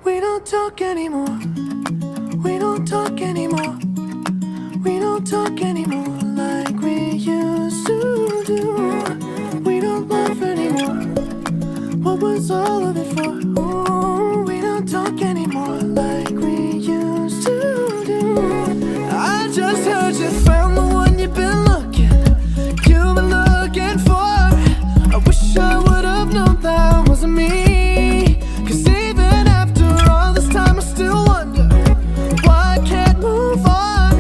We don't talk anymore. We don't talk anymore. We don't talk anymore like we used to do. We don't laugh anymore. What was all of it for? Ooh, we don't talk anymore like we used to do. I just heard you found the one you've been looking for. I wish I would have known that wasn't me. 'Cause even after all this time I still wonder why I can't move on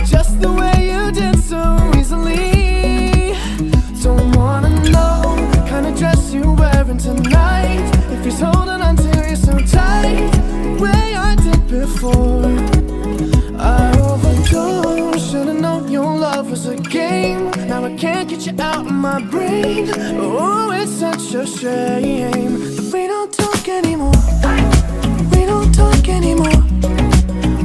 just the way you did so easily. Don't wanna know the kind of dress you're wearing tonight, if he's holding on to you so tight the way I did before. I overdosed, should've known your love was a game. Now I can't get you out of my brain. Oh, it's such a shame that we don't talk anymore. We don't talk anymore.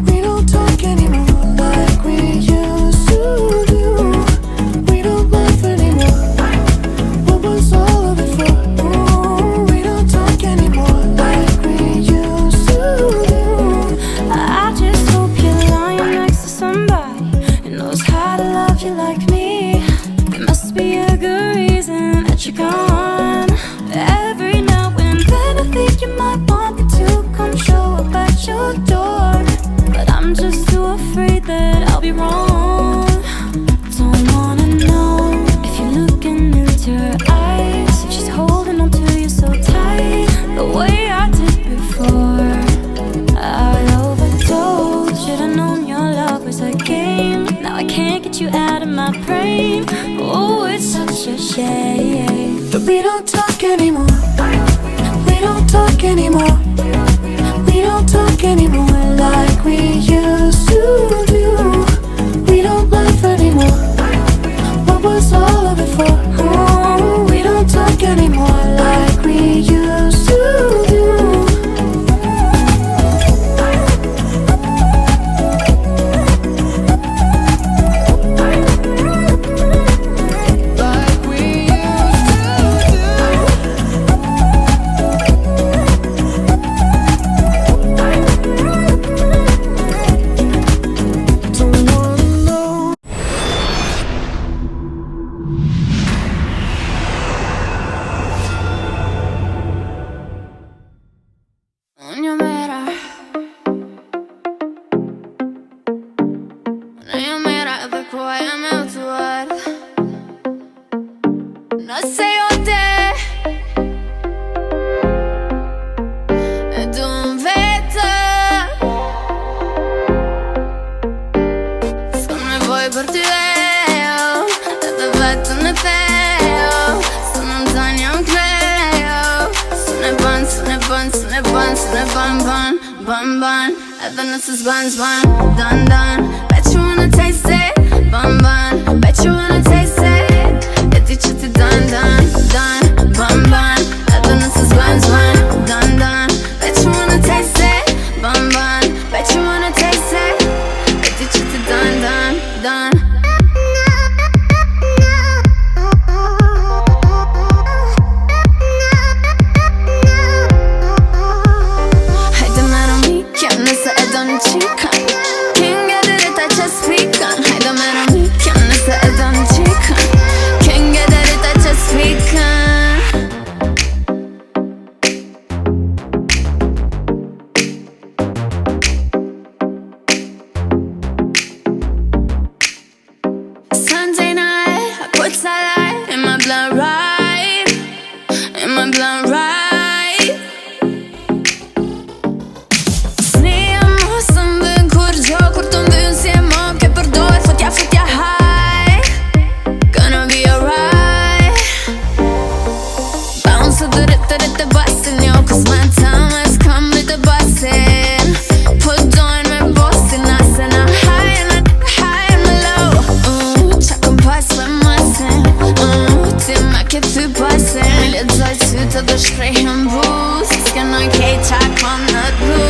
We don't talk anymore like we used to do. We don't laugh anymore. What was all of it for? Ooh, we don't talk anymore like we used to do. I just hope you're lying next to somebody who knows how to love you like me. There must be a good reason that you're gone. Every now and then I think you might want me to come show up at your door, but I'm just too afraid that I'll be wrong. Don't wanna know if you're looking into her eyes, if she's holding on to you so tight the way I did before. I overdosed, should've known your love was a game. Now I can't get you out of my brain. Oh, it's such a shame that we don't talk anymore. We don't talk anymore. We don't talk anymore like we used to do. We don't laugh anymore. What was all of it for? Oh, we don't talk anymore like we used to do. Then this is buns, bun, done, done. Bet you wanna taste it, bun, bun. Bet you wanna taste it. Я течу ты done, done, done, bun, bun. Then this is buns, bun, done, done. Bet you wanna taste it, bun, bun. Bet you wanna taste it. Я течу ты done, done, done. Lite zajt sytë dhe shprejhën bus S'ke në kej qa kom në du